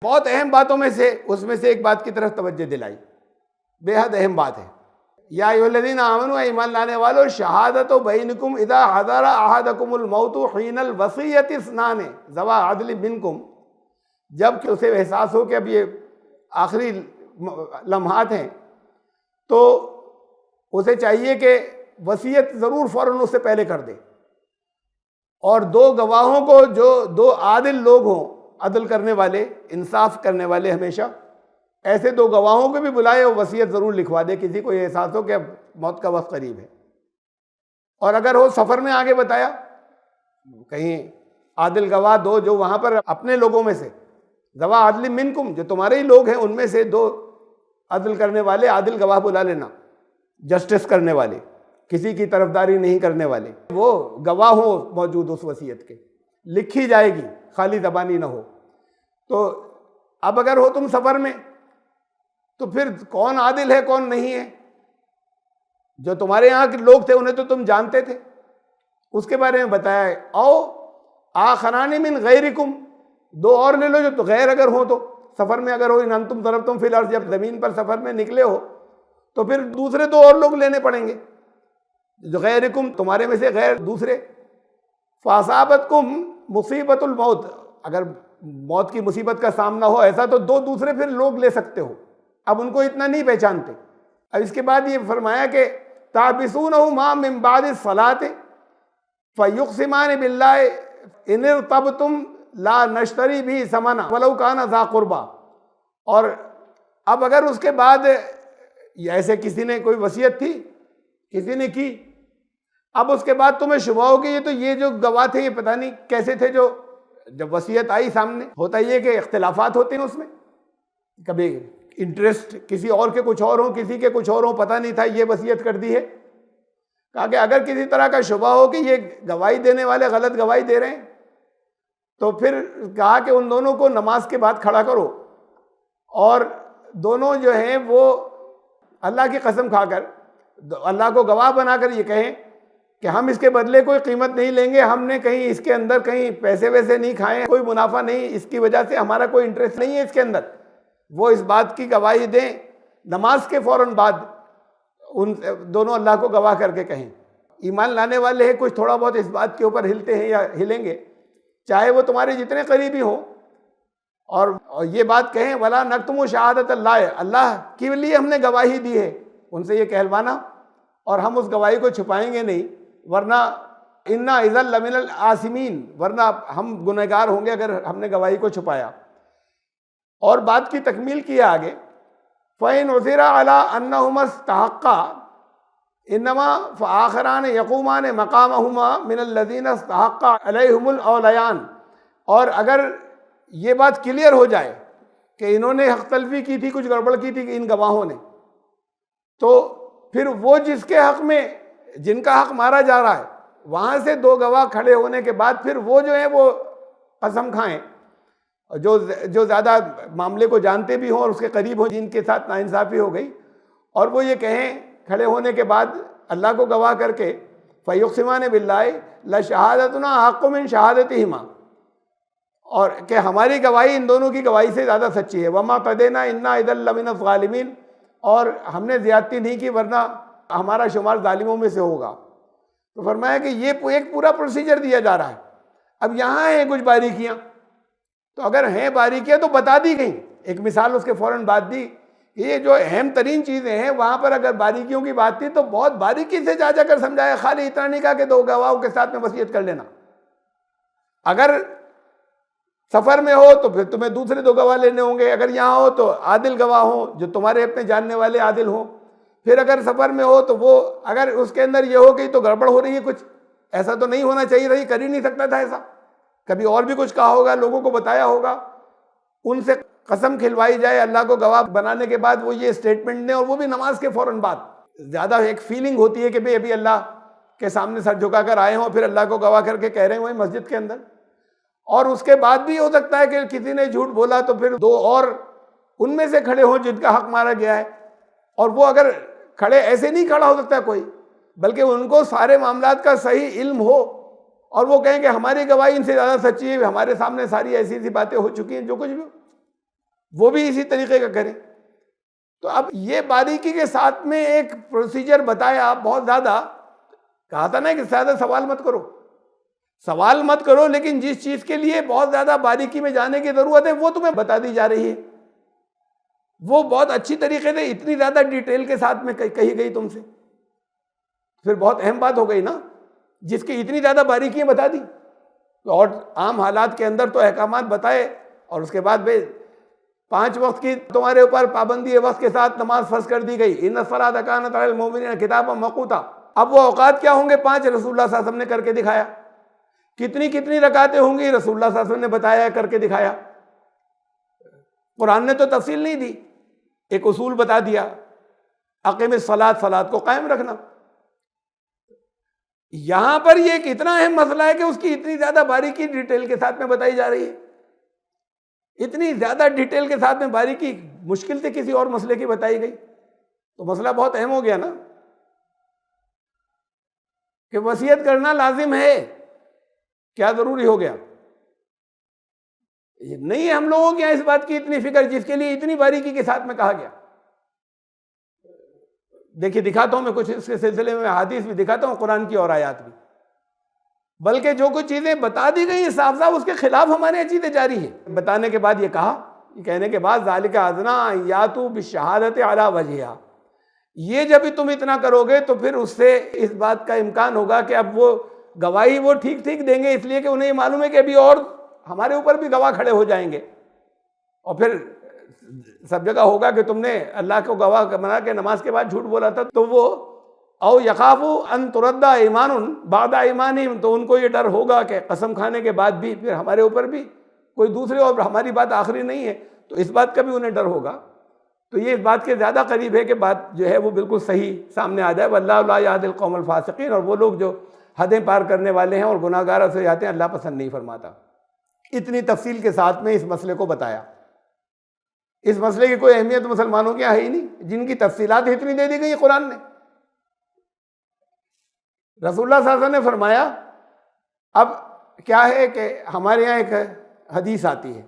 بہت اہم باتوں میں سے اس میں سے ایک بات کی طرف توجہ دلائی، بے حد اہم بات ہے۔ یا ایھا الذین آمنوا، ایمان لانے والو، شہادت بینکم اذا حضر احدکم الموت حین الوصیۃ اثنان ذوا عدل منکم، جب کہ اسے احساس ہو کہ اب یہ آخری لمحات ہیں، تو اسے چاہیے کہ وصیت ضرور فوراً اس سے پہلے کر دے، اور دو گواہوں کو جو دو عادل لوگ ہوں، عدل کرنے والے، انصاف کرنے والے، ہمیشہ ایسے دو گواہوں کو بھی بلائے اور وصیت ضرور لکھوا دے، کسی کو یہ احساس ہو کہ اب موت کا وقت قریب ہے۔ اور اگر ہو سفر میں آگے بتایا، کہیں عادل گواہ دو جو وہاں پر اپنے لوگوں میں سے، ذوا عدل منکم، جو تمہارے ہی لوگ ہیں، ان میں سے دو عدل کرنے والے عادل گواہ بلا لینا، جسٹس کرنے والے، کسی کی طرفداری نہیں کرنے والے، وہ گواہ ہوں موجود اس وصیت کے، لکھی جائے گی، خالی زبانی نہ ہو۔ تو اب اگر ہو تم سفر میں، تو پھر کون عادل ہے کون نہیں ہے؟ جو تمہارے یہاں کے لوگ تھے انہیں تو تم جانتے تھے، اس کے بارے میں بتایا ہے۔ او آخران من غیرکم، دو اور لے لو جو تو غیر اگر ہو، تو سفر میں اگر ہو، ان انتم ضربتم فی الارض، جب زمین پر سفر میں نکلے ہو تو پھر دوسرے دو اور لوگ لینے پڑیں گے، جو غیرکم، تمہارے میں سے غیر دوسرے۔ فاصابتکم مصیبت الموت، اگر موت کی مصیبت کا سامنا ہو ایسا، تو دو دوسرے پھر لوگ لے سکتے ہو، اب ان کو اتنا نہیں پہچانتے۔ اب اس کے بعد یہ فرمایا کہ تحبسونہ ما من بعد الصلاۃ فیقسمان باللہ ان ارتبتم لا نشتری بھی ثمنا ولو کان ذا قربا۔ اور اب اگر اس کے بعد ایسے کسی نے کوئی وصیت تھی، کسی نے کی، اب اس کے بعد تمہیں شبہ ہو کہ یہ جو گواہ تھے یہ پتہ نہیں کیسے تھے، جو جب وصیت آئی سامنے، ہوتا یہ کہ اختلافات ہوتے ہیں اس میں، کبھی انٹرسٹ کسی اور کے کچھ اور ہوں، کسی کے کچھ اور ہوں، پتہ نہیں تھا یہ وصیت کر دی ہے۔ کہا کہ اگر کسی طرح کا شبہ ہو کہ یہ گواہی دینے والے غلط گواہی دے رہے ہیں، تو پھر کہا کہ ان دونوں کو نماز کے بعد کھڑا کرو، اور دونوں جو ہیں وہ اللہ کی قسم کھا کر، اللہ کو گواہ بنا کر یہ کہیں کہ ہم اس کے بدلے کوئی قیمت نہیں لیں گے، ہم نے کہیں اس کے اندر کہیں پیسے ویسے نہیں کھائے، کوئی منافع نہیں، اس کی وجہ سے ہمارا کوئی انٹرسٹ نہیں ہے اس کے اندر، وہ اس بات کی گواہی دیں۔ نماز کے فوراً بعد ان دونوں اللہ کو گواہ کر کے کہیں۔ ایمان لانے والے ہیں، کچھ تھوڑا بہت اس بات کے اوپر ہلتے ہیں یا ہلیں گے، چاہے وہ تمہارے جتنے قریبی ہوں، اور یہ بات کہیں ولا نکتم شہادت اللہ، اللہ کے لیے ہم نے گواہی دی ہے، ان سے یہ کہلوانا، اور ہم اس گواہی کو چھپائیں گے نہیں، ورنہ انا اذا لمن الآثمین، ورنہ ہم گنہگار ہوں گے اگر ہم نے گواہی کو چھپایا۔ اور بات کی تکمیل کیا آگے، فَإِنْ عُثِرَ عَلَىٰ أَنَّهُمَا اسْتَحَقَّا إِنَّمَا فَآخَرَانِ يَقُومَانِ مَقَامَهُمَا مِنَ الَّذِينَ اسْتَحَقَّ عَلَيْهُمُ الْأَوْلَيَانِ، اور اگر یہ بات کلیئر ہو جائے کہ انہوں نے حق تلفی کی تھی، کچھ گڑبڑ کی تھی ان گواہوں نے، تو پھر وہ جس کے حق میں، جن کا حق مارا جا رہا ہے، وہاں سے دو گواہ کھڑے ہونے کے بعد پھر وہ جو ہیں وہ قسم کھائیں، جو زیادہ معاملے کو جانتے بھی ہوں اور اس کے قریب ہوں، جن کے ساتھ ناانصافی ہو گئی، اور وہ یہ کہیں کھڑے ہونے کے بعد اللہ کو گواہ کر کے، فیقسمان باللہ لشہادتنا حق من شہادتہما، اور کہ ہماری گواہی ان دونوں کی گواہی سے زیادہ سچی ہے، وما اعتدینا انا اذا لمن الظالمین، اور ہم نے زیادتی نہیں کی ورنہ ہمارا شمار ظالموں میں سے ہوگا۔ تو فرمایا کہ یہ ایک پورا پروسیجر دیا جا رہا ہے۔ اب یہاں ہیں کچھ باریکیاں، تو اگر ہیں باریکیاں تو بتا دی گئیں، ایک مثال اس کے فوراً بعد دی کہ یہ جو اہم ترین چیزیں ہیں وہاں پر اگر باریکیوں کی بات تھی تو بہت باریکی سے جا کر سمجھایا، خالی اتنا نہیں کہا کہ دو گواہوں کے ساتھ میں وصیت کر لینا۔ اگر سفر میں ہو تو پھر تمہیں دوسرے دو گواہ لینے ہوں گے، اگر یہاں ہو تو عادل گواہ ہوں جو تمہارے اپنے جاننے والے عادل ہوں، پھر اگر سفر میں ہو تو وہ اگر اس کے اندر یہ ہو گئی تو گڑبڑ ہو رہی ہے کچھ، ایسا تو نہیں ہونا چاہیے تھا، یہ کر ہی نہیں سکتا تھا ایسا، کبھی اور بھی کچھ کہا ہوگا، لوگوں کو بتایا ہوگا، ان سے قسم کھلوائی جائے اللہ کو گواہ بنانے کے بعد وہ یہ سٹیٹمنٹ دیں، اور وہ بھی نماز کے فوراً بعد۔ زیادہ ایک فیلنگ ہوتی ہے کہ بھئی ابھی اللہ کے سامنے سر جھکا کر آئے ہوں، پھر اللہ کو گواہ کر کے کہہ رہے ہیں وہیں مسجد کے اندر، اور اس کے بعد بھی ہو سکتا ہے کہ کسی نے جھوٹ بولا تو پھر دو اور ان میں سے کھڑے ہوں جن کا حق مارا گیا ہے، اور وہ اگر کھڑے ایسے نہیں کھڑا ہو سکتا کوئی، بلکہ ان کو سارے معاملات کا صحیح علم ہو، اور وہ کہیں کہ ہماری گواہی ان سے زیادہ سچی ہے، ہمارے سامنے ساری ایسی ایسی باتیں ہو چکی ہیں، جو کچھ بھی ہو، وہ بھی اسی طریقے کا کریں۔ تو اب یہ باریکی کے ساتھ میں ایک پروسیجر بتایا بہت زیادہ، کہا تھا نا کہ زیادہ سوال مت کرو، سوال مت کرو، لیکن جس چیز کے لیے بہت زیادہ باریکی میں جانے کی ضرورت ہے وہ تمہیں بتا دی جا رہی ہے، وہ بہت اچھی طریقے سے اتنی زیادہ ڈیٹیل کے ساتھ میں کہی گئی تم سے، پھر بہت اہم بات ہو گئی نا، جس کی اتنی زیادہ باریکیاں بتا دی۔ اور عام حالات کے اندر تو احکامات بتائے، اور اس کے بعد 5 وقت کی تمہارے اوپر پابندی وقت کے ساتھ نماز فرض کر دی گئی، ان الصلاۃ کانت علی المؤمنین کتابا موقوتا۔ اب وہ اوقات کیا ہوں گے؟ 5 رسول اللہ صلی اللہ علیہ وسلم نے کر کے دکھایا۔ کتنی رکعتیں ہوں گی؟ رسول اللہ صلی اللہ علیہ وسلم نے بتایا، کر کے دکھایا۔ قرآن نے تو تفصیل نہیں دی، ایک اصول بتا دیا، اقیم الصلاۃ، صلاۃ کو قائم رکھنا۔ یہاں پر یہ ایک اتنا اہم مسئلہ ہے کہ اس کی اتنی زیادہ باریکی ڈیٹیل کے ساتھ میں بتائی جا رہی ہے، اتنی زیادہ ڈیٹیل کے ساتھ میں باریکی مشکل سے کسی اور مسئلے کی بتائی گئی، تو مسئلہ بہت اہم ہو گیا نا، کہ وصیت کرنا لازم ہے، کیا ضروری ہو گیا؟ نہیں ہے ہم لوگوں کے یہاں اس بات کی اتنی فکر، جس کے لیے اتنی باریکی کے ساتھ میں کہا گیا۔ دیکھیے دکھاتا ہوں میں کچھ اس کے سلسلے میں حدیث بھی دکھاتا ہوں، قرآن کی اور آیات بھی، بلکہ جو کچھ چیزیں بتا دی گئی ہیں صاف صاف اس کے خلاف ہمارے یہاں چیزیں جاری ہیں۔ بتانے کے بعد یہ کہا، یہ کہنے کے بعد ذالک ادنیٰ ان یاتوا بالشہادۃ علی وجہہا، یہ جب تم اتنا کرو گے تو پھر اس سے اس بات کا امکان ہوگا کہ اب وہ گواہی وہ ٹھیک دیں گے، اس لیے کہ انہیں یہ معلوم ہے کہ ابھی اور ہمارے اوپر بھی گواہ کھڑے ہو جائیں گے، اور پھر سب جگہ ہوگا کہ تم نے اللہ کو گواہ بنا کے نماز کے بعد جھوٹ بولا تھا، تو وہ او یخافوا ان ترد ایمان بعد ایمانہم، تو ان کو یہ ڈر ہوگا کہ قسم کھانے کے بعد بھی پھر ہمارے اوپر بھی کوئی دوسرے، اور ہماری بات آخری نہیں ہے، تو اس بات کا بھی انہیں ڈر ہوگا۔ تو یہ اس بات کے زیادہ قریب ہے کہ بات جو ہے وہ بالکل صحیح سامنے آ جائے، واللہ لا یہدی القوم الفاسقین، اور وہ لوگ جو حدیں پار کرنے والے ہیں اور گناہ گاروں سے جاتے ہیں اللہ پسند نہیں فرماتا۔ اتنی تفصیل کے ساتھ میں اس مسئلے کو بتایا، اس مسئلے کی کوئی اہمیت مسلمانوں کے یہاں ہے ہی نہیں، جن کی تفصیلات اتنی دے دی گئی قرآن نے۔ رسول اللہ صلی اللہ علیہ وسلم نے فرمایا، اب کیا ہے کہ ہمارے یہاں ایک حدیث آتی ہے،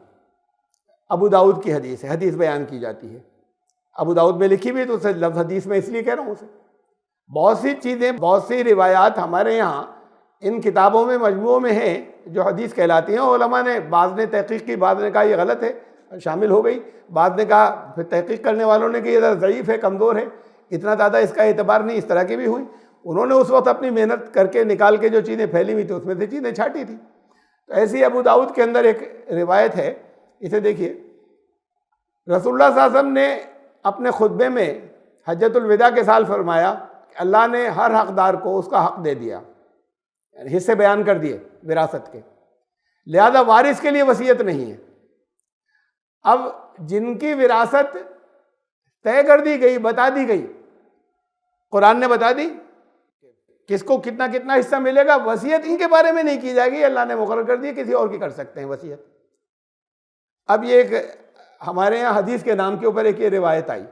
ابو داؤد کی حدیث ہے، حدیث بیان کی جاتی ہے، ابو داؤد میں لکھی ہوئی، تو اسے لفظ حدیث میں اس لیے کہہ رہا ہوں اسے۔ بہت سی چیزیں، بہت سی روایات ہمارے یہاں ان کتابوں میں، مجموعوں میں ہیں جو حدیث کہلاتی ہیں، علماء نے بعض نے تحقیق کی، بعض نے کہا یہ غلط ہے، شامل ہو گئی، بعض نے کہا، پھر تحقیق کرنے والوں نے کہ یہ ضعیف ہے، کمزور ہے، اتنا زیادہ اس کا اعتبار نہیں، اس طرح کی بھی ہوئی۔ انہوں نے اس وقت اپنی محنت کر کے نکال کے جو چیزیں پھیلی ہوئی تھی اس میں سے چیزیں چھانٹی تھی۔ تو ایسی ابو داؤد کے اندر ایک روایت ہے، اسے دیکھیے، رسول اللہ صلی اللہ علیہ وسلم نے اپنے خطبے میں حجۃ الوداع کے سال فرمایا کہ اللہ نے ہر حقدار کو اس کا حق دے دیا، یعنی حصے بیان کر دیے وراثت کے، لہذا وارث کے لیے وصیت نہیں ہے۔ اب جن کی وراثت طے کر دی گئی، بتا دی گئی، قرآن نے بتا دی کس کو کتنا کتنا حصہ ملے گا، وصیت ان کے بارے میں نہیں کی جائے گی، اللہ نے مقرر کر دی، کسی اور کی کر سکتے ہیں وصیت۔ اب یہ ایک ہمارے یہاں حدیث کے نام کے اوپر ایک یہ روایت آئی،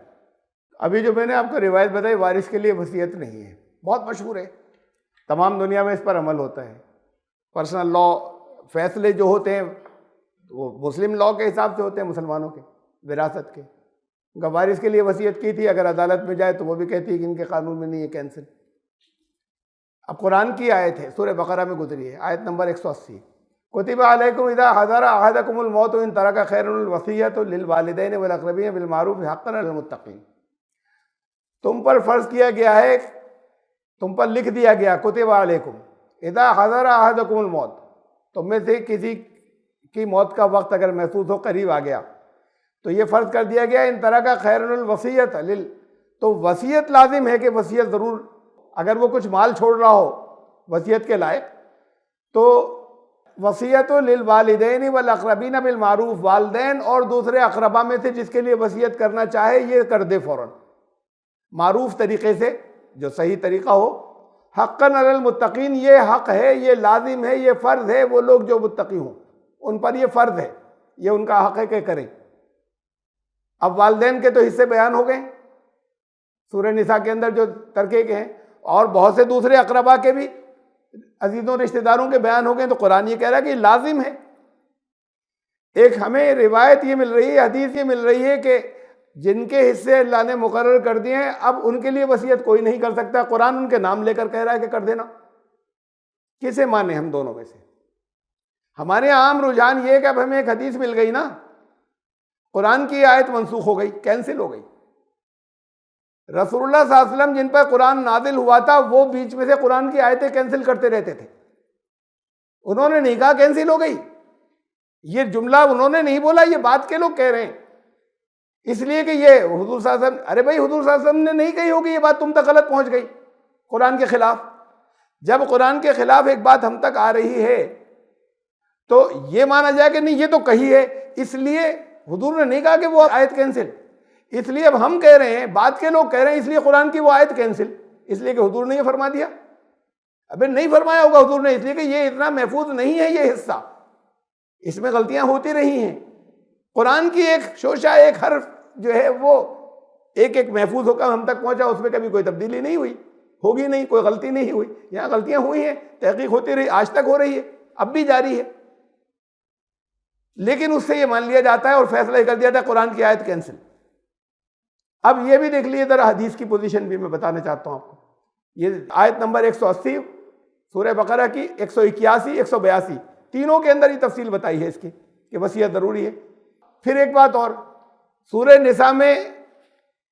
ابھی جو میں نے آپ کو روایت بتائی، وارث کے لیے وصیت نہیں ہے، بہت مشہور ہے، تمام دنیا میں اس پر عمل ہوتا ہے۔ پرسنل لا فیصلے جو ہوتے ہیں وہ مسلم لا کے حساب سے ہوتے ہیں، مسلمانوں کے وراثت کے۔ وارث کے لیے وصیت کی تھی، اگر عدالت میں جائے تو وہ بھی کہتی ہے کہ ان کے قانون میں نہیں ہے، کینسل۔ اب قرآن کی آیت ہے، سورہ بقرہ میں گزری ہے، آیت نمبر 180، کتب علیکم اذا حضر احدکم الموت ان ترک خیر الوصیۃ للوالدین والاقربین بالمعروف حقا علی المتقین۔ تم پر فرض کیا گیا ہے، تم پر لکھ دیا گیا، کتب علیکم اذا حضر احدکم الموت، تم میں سے کسی کی موت کا وقت اگر محسوس ہو، قریب آ گیا، تو یہ فرض کر دیا گیا ان طرح کا خیر الوصیت تو وصیت لازم ہے کہ وصیت ضرور، اگر وہ کچھ مال چھوڑ رہا ہو وصیت کے لائق، تو وصیت للوالدین والاقربین بالمعروف، والدین اور دوسرے اقربا میں سے جس کے لیے وصیت کرنا چاہے یہ کر دے فوراً، معروف طریقے سے، جو صحیح طریقہ ہو، حقا علی المتقین، یہ حق ہے، یہ لازم ہے، یہ فرض ہے، وہ لوگ جو متقی ہوں ان پر یہ فرض ہے، یہ ان کا حق ہے کہ کریں۔ اب والدین کے تو حصے بیان ہو گئے سورہ نساء کے اندر جو ترکے کے ہیں، اور بہت سے دوسرے اقربا کے بھی، عزیزوں رشتہ داروں کے بیان ہو گئے، تو قرآن یہ کہہ رہا ہے کہ یہ لازم ہے۔ ایک ہمیں روایت یہ مل رہی ہے، حدیث یہ مل رہی ہے کہ جن کے حصے اللہ نے مقرر کر دیے ہیں اب ان کے لیے وصیت کوئی نہیں کر سکتا، قرآن ان کے نام لے کر کہہ رہا ہے کہ کر دینا۔ کسے مانیں ہم دونوں میں سے؟ ہمارے عام رجحان یہ ہے کہ اب ہمیں ایک حدیث مل گئی نا، قرآن کی آیت منسوخ ہو گئی، کینسل ہو گئی۔ رسول اللہ صلی اللہ علیہ وسلم جن پر قرآن نازل ہوا تھا وہ بیچ میں سے قرآن کی آیتیں کینسل کرتے رہتے تھے، انہوں نے نہیں کہا کینسل ہو گئی، یہ جملہ انہوں نے نہیں بولا، یہ بات کے لوگ کہہ رہے ہیں، اس لیے کہ یہ حضور صلی اللہ علیہ وسلم، ارے بھائی حضور صلی اللہ علیہ وسلم نے نہیں کہی ہوگی یہ بات، تم تک غلط پہنچ گئی قرآن کے خلاف۔ جب قرآن کے خلاف ایک بات ہم تک آ رہی ہے تو یہ مانا جائے کہ نہیں یہ تو کہی ہے، اس لیے حضور نے نہیں کہا کہ وہ آیت کینسل، اس لیے اب ہم کہہ رہے ہیں، بات کے لوگ کہہ رہے ہیں اس لیے قرآن کی وہ آیت کینسل، اس لیے کہ حضور نے یہ فرما دیا۔ ابھی نہیں فرمایا ہوگا حضور نے، اس لیے کہ یہ اتنا محفوظ نہیں ہے یہ حصہ، اس میں غلطیاں ہوتی رہی ہیں۔ قرآن کی ایک شوشہ، ایک حرف جو ہے وہ ایک ایک محفوظ ہو کر ہم تک پہنچا، اس میں کبھی کوئی تبدیلی نہیں ہوئی، ہوگی نہیں، کوئی غلطی نہیں ہوئی۔ یہاں غلطیاں ہوئی ہیں، تحقیق ہوتی رہی، آج تک ہو رہی ہے، اب بھی جاری ہے، لیکن اس سے یہ مان لیا جاتا ہے اور فیصلہ یہ کر دیا جاتا ہے قرآن کی آیت کینسل۔ اب یہ بھی دیکھ لیے ذرا حدیث کی پوزیشن بھی میں بتانا چاہتا ہوں آپ کو۔ یہ آیت نمبر 180 سورہ بقرہ کی، 181 182 تینوں کے اندر ہی تفصیل بتائی ہے اس کی کہ وصیت ضروری ہے۔ پھر ایک بات اور، سورہ نساء میں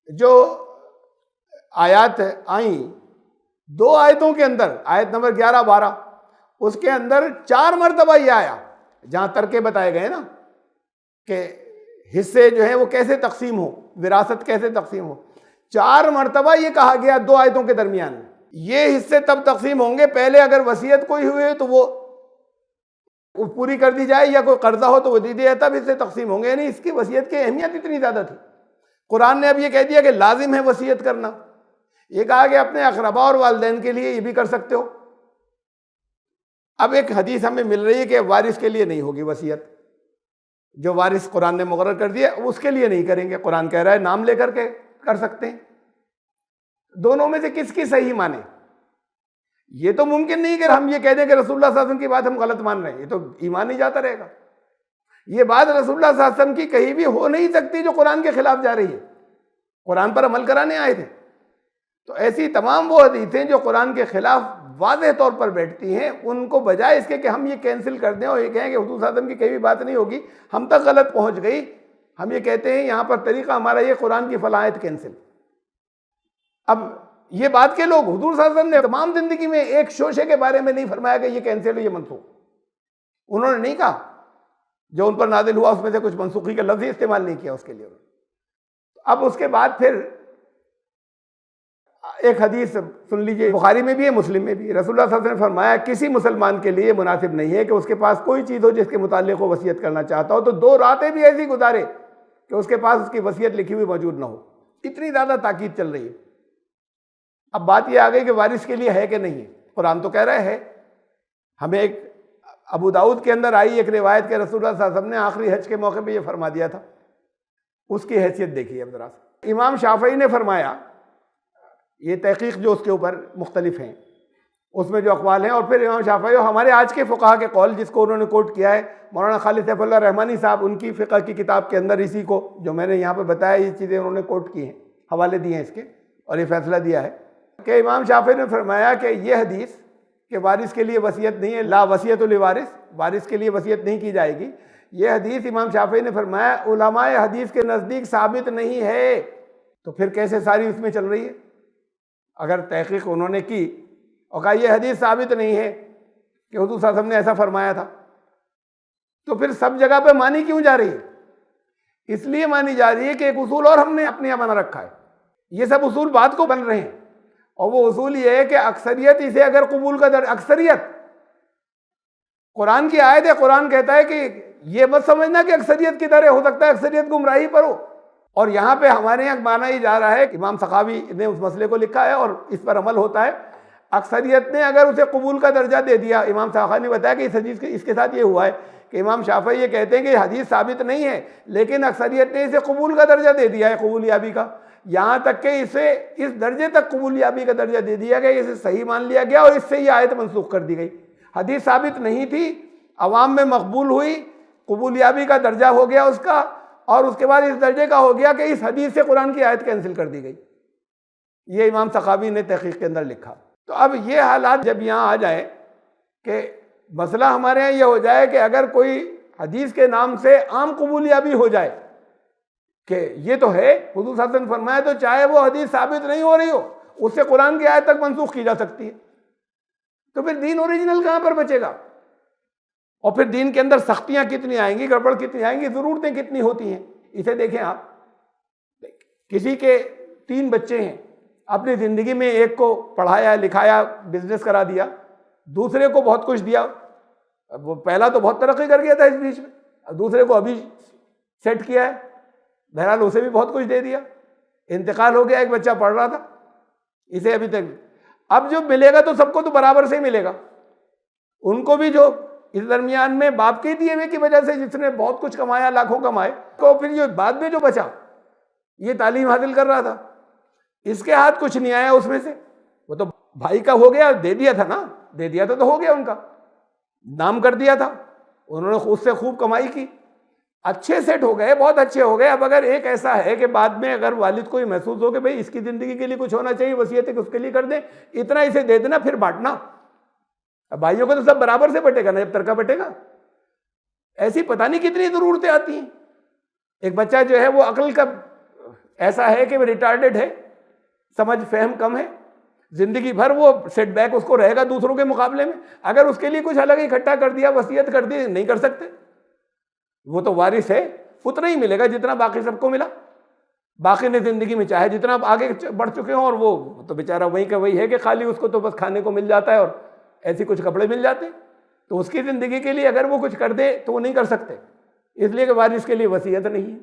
جو آیات آئیں، 2 آیتوں کے اندر، آیت نمبر 11 12 اس کے اندر 4 مرتبہ یہ آیا جہاں ترکے بتائے گئے نا کہ حصے جو ہیں وہ کیسے تقسیم ہو، وراثت کیسے تقسیم ہو، 4 مرتبہ یہ کہا گیا 2 آیتوں کے درمیان میں، یہ حصے تب تقسیم ہوں گے پہلے اگر وصیت کوئی ہوئی تو وہ پوری کر دی جائے، یا کوئی قرضہ ہو تو وہ دی دے، تب حصے تقسیم ہوں گے۔ یعنی اس کی وصیت کی اہمیت اتنی زیادہ تھی، قرآن نے اب یہ کہہ دیا کہ لازم ہے وصیت کرنا، یہ کہا کہ اپنے اقرباء اور والدین کے لیے یہ بھی کر سکتے ہو۔ اب ایک حدیث ہمیں مل رہی ہے کہ وارث کے لیے نہیں ہوگی وصیت، جو وارث قرآن نے مقرر کر دیا اس کے لیے نہیں کریں گے، قرآن کہہ رہا ہے نام لے کر کے کر سکتے ہیں۔ دونوں میں سے کس کی صحیح مانیں؟ یہ تو ممکن نہیں کہ ہم یہ کہہ دیں کہ رسول اللہ صلی اللہ علیہ وسلم کی بات ہم غلط مان رہے ہیں، یہ تو ایمان ہی جاتا رہے گا۔ یہ بات رسول اللہ صلی اللہ علیہ وسلم کی کہیں بھی ہو نہیں سکتی جو قرآن کے خلاف جا رہی ہے، قرآن پر عمل کرانے آئے تھے۔ تو ایسی تمام وہ حدیثیں جو قرآن کے خلاف واضح طور پر بیٹھتی ہیں، ان کو بجائے اس کے کہ ہم یہ کینسل کر دیں اور یہ کہیں کہ حضور صلی اللہ علیہ وسلم کی کہیں بھی بات نہیں ہوگی، ہم تک غلط پہنچ گئی، ہم یہ کہتے ہیں یہاں پر طریقہ ہمارا یہ قرآن کی فلاں آیت کینسل۔ اب یہ بات کے لوگ، حضور صلی اللہ علیہ وسلم نے تمام زندگی میں ایک شوشے کے بارے میں نہیں فرمایا کہ یہ کینسل ہو، یہ منسوخ، انہوں نے نہیں کہا، جو ان پر نازل ہوا اس میں سے کچھ منسوخی کا لفظ ہی استعمال نہیں کیا اس کے لیے۔ اب اس کے بعد پھر ایک حدیث سن لیجئے، بخاری میں بھی ہے، مسلم میں بھی، رسول اللہ صلی اللہ علیہ وسلم نے فرمایا کسی مسلمان کے لیے مناسب نہیں ہے کہ اس کے پاس کوئی چیز ہو جس کے متعلق وہ وصیت کرنا چاہتا ہو تو 2 راتیں بھی ایسی گزارے کہ اس کے پاس اس کی وصیت لکھی ہوئی موجود نہ ہو۔ اتنی زیادہ تاکید چل رہی ہے۔ اب بات یہ آ گئی کہ وارث کے لیے ہے کہ نہیں ہے، قرآن تو کہہ رہا ہے۔ ہمیں ایک ابو داؤد کے اندر آئی ایک روایت کہ رسول اللہ صلی اللہ علیہ وسلم نے آخری حج کے موقع پہ یہ فرما دیا تھا، اس کی حیثیت دیکھیے اب ذرا سے۔ امام شافعی نے فرمایا، یہ تحقیق جو اس کے اوپر مختلف ہیں اس میں جو اقوال ہیں، اور پھر امام شافعی اور ہمارے آج کے فقہا کے قول جس کو انہوں نے کوٹ کیا ہے، مولانا خالد سیف اللہ رحمانی صاحب، ان کی فقہ کی کتاب کے اندر اسی کو جو میں نے یہاں پہ بتایا یہ چیزیں انہوں نے کوٹ کی ہیں، حوالے دیے ہیں اس کے، اور یہ فیصلہ دیا ہے کہ امام شافعی نے فرمایا کہ یہ حدیث کہ وارث کے لیے وصیت نہیں ہے، لا وصیت لوارث، وارث کے لیے وصیت نہیں کی جائے گی، یہ حدیث امام شافعی نے فرمایا علماء حدیث کے نزدیک ثابت نہیں ہے۔ تو پھر کیسے ساری اس میں چل رہی ہے؟ اگر تحقیق انہوں نے کی اور کہا یہ حدیث ثابت نہیں ہے کہ حضور صلی اللہ علیہ وسلم نے ایسا فرمایا تھا، تو پھر سب جگہ پہ مانی کیوں جا رہی ہے؟ اس لیے مانی جا رہی ہے کہ ایک اصول اور ہم نے اپنے یہاں بنا رکھا ہے، یہ سب اصول بعد کو بن رہے ہیں، اور وہ اصول یہ ہے کہ اکثریت اسے اگر قبول کا اکثریت قرآن کی آیت ہے، قرآن کہتا ہے کہ یہ مت سمجھنا کہ اکثریت کی طرح ہو سکتا ہے اکثریت گمراہی پر ہو، اور یہاں پہ ہمارے یہاں مانا ہی جا رہا ہے کہ امام سخاوی نے اس مسئلے کو لکھا ہے اور اس پر عمل ہوتا ہے، اکثریت نے اگر اسے قبول کا درجہ دے دیا، امام سخاوی نے بتایا کہ اس حدیث اس کے ساتھ یہ ہوا ہے کہ امام شافعی یہ کہتے ہیں کہ حدیث ثابت نہیں ہے لیکن اکثریت نے اسے قبول کا درجہ دے دیا ہے، قبولیابی کا، یہاں تک کہ اسے اس درجے تک قبولیابی کا درجہ دے دیا گیا، اسے صحیح مان لیا گیا اور اس سے یہ آیت منسوخ کر دی گئی۔ حدیث ثابت نہیں تھی، عوام میں مقبول ہوئی، قبولیابی کا درجہ ہو گیا اس کا، اور اس کے بعد اس درجے کا ہو گیا کہ اس حدیث سے قرآن کی آیت کینسل کر دی گئی۔ یہ امام سخاوی نے تحقیق کے اندر لکھا۔ تو اب یہ حالات جب یہاں آ جائیں کہ مسئلہ ہمارے یہاں یہ ہو جائے کہ اگر کوئی حدیث کے نام سے عام قبولیابی ہو جائے کہ یہ تو ہے، حضور صلی اللہ علیہ وسلم فرمایا، تو چاہے وہ حدیث ثابت نہیں ہو رہی ہو، اس سے قرآن کی آیت تک منسوخ کی جا سکتی ہے، تو پھر دین اوریجنل کہاں پر بچے گا؟ اور پھر دین کے اندر سختیاں کتنی آئیں گی، گڑبڑ کتنی آئیں گی، ضرورتیں کتنی ہوتی ہیں۔ اسے دیکھیں آپ، کسی کے 3 بچے ہیں، اپنی زندگی میں ایک کو پڑھایا لکھایا، بزنس کرا دیا، دوسرے کو بہت کچھ دیا، وہ پہلا تو بہت ترقی کر گیا تھا اس بیچ میں، دوسرے کو ابھی سیٹ کیا ہے، بہرحال اسے بھی بہت کچھ دے دیا، انتقال ہو گیا، ایک بچہ پڑھ رہا تھا، اسے ابھی تک، اب جو ملے گا تو سب کو تو برابر سے ہی ملے گا، ان کو بھی جو اس درمیان میں باپ کے دیے ہوئے کی وجہ سے جس نے بہت کچھ کمایا، لاکھوں کمائے، تو پھر جو بعد میں جو بچا، یہ تعلیم حاصل کر رہا تھا، اس کے ہاتھ کچھ نہیں آیا اس میں سے، وہ تو بھائی کا ہو گیا، دے دیا تھا نا، دے دیا تھا تو ہو گیا، ان کا نام کر دیا تھا، انہوں نے اس سے خوب کمائی کی، اچھے سیٹ ہو گئے، بہت اچھے ہو گئے۔ اب اگر ایک ایسا ہے کہ بعد میں اگر والد کو یہ محسوس ہو کہ بھئی اس کی زندگی کے لیے کچھ ہونا چاہیے، وصیت ہے کہ اس کے لیے کر دیں، اتنا اسے دے دینا، پھر بانٹنا، اب بھائیوں کو تو سب برابر سے بٹے گا نا، جب ترکہ بٹے گا۔ ایسی پتہ نہیں کتنی ضرورتیں آتی ہیں۔ ایک بچہ جو ہے وہ عقل کا ایسا ہے کہ وہ ریٹارڈڈ ہے، سمجھ فہم کم ہے، زندگی بھر وہ سیٹ بیک اس کو رہے گا دوسروں کے مقابلے میں، اگر اس کے لیے کچھ الگ اکٹھا کر دیا، وصیت کر دی، نہیں کر سکتے، وہ تو وارث ہے، اتنا ہی ملے گا جتنا باقی سب کو ملا، باقی نے زندگی میں چاہے جتنا آگے بڑھ چکے ہوں، اور وہ تو بیچارہ وہی کا وہی ہے کہ خالی اس کو تو بس کھانے کو مل جاتا ہے اور ایسی کچھ کپڑے مل جاتے ہیں، تو اس کی زندگی کے لیے اگر وہ کچھ کر دے تو وہ نہیں کر سکتے، اس لیے کہ وارث کے لیے وصیت نہیں ہے۔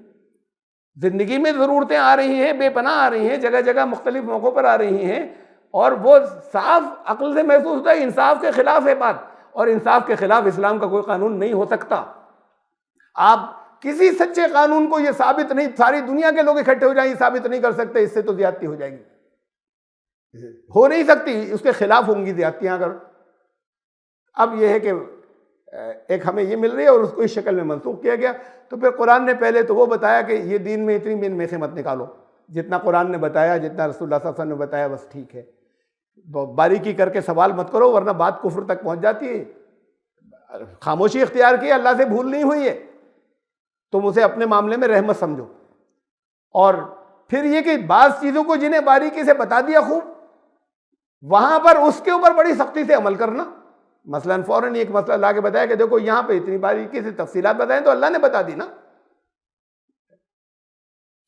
زندگی میں ضرورتیں آ رہی ہیں، بے پناہ آ رہی ہیں، جگہ جگہ مختلف موقعوں پر آ رہی ہیں، اور وہ صاف عقل سے محسوس ہوتا ہے انصاف کے خلاف ہے بات، اور انصاف کے خلاف اسلام کا کوئی قانون نہیں ہو سکتا۔ آپ کسی سچے قانون کو یہ ثابت نہیں، ساری دنیا کے لوگ اکٹھے ہو جائیں، یہ ثابت نہیں کر سکتے، اس سے تو زیادتی ہو جائے گی، ہو نہیں سکتی، اس کے خلاف ہوں گی زیادتیاں اگر۔ اب یہ ہے کہ ایک ہمیں یہ مل رہی ہے اور اس کو اس شکل میں منسوخ کیا گیا، تو پھر قرآن نے پہلے تو وہ بتایا کہ یہ دین میں اتنی من میں سے مت نکالو، جتنا قرآن نے بتایا، جتنا رسول اللہ صلی اللہ علیہ وسلم نے بتایا بس ٹھیک ہے، باریکی کر کے سوال مت کرو ورنہ بات کفر تک پہنچ جاتی ہے۔ خاموشی اختیار کی، اللہ سے بھول نہیں ہوئی ہے، تم اسے اپنے معاملے میں رحمت سمجھو، اور پھر یہ کہ بعض چیزوں کو جنہیں باریکی سے بتا دیا خوب، وہاں پر اس کے اوپر بڑی سختی سے عمل کرنا، مثلاً فوراً ایک مسئلہ لا کے بتایا کہ دیکھو یہاں پہ اتنی باریکی سے تفصیلات بتائیں، تو اللہ نے بتا دی نا،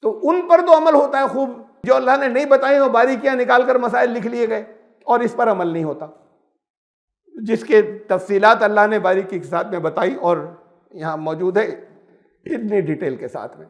تو ان پر تو عمل ہوتا ہے خوب، جو اللہ نے نہیں بتائی وہ باریکیاں نکال کر مسائل لکھ لیے گئے، اور اس پر عمل نہیں ہوتا، جس کے تفصیلات اللہ نے باریکی کے ساتھ میں بتائی اور یہاں موجود ہے اتنی ڈیٹیل کے ساتھ میں۔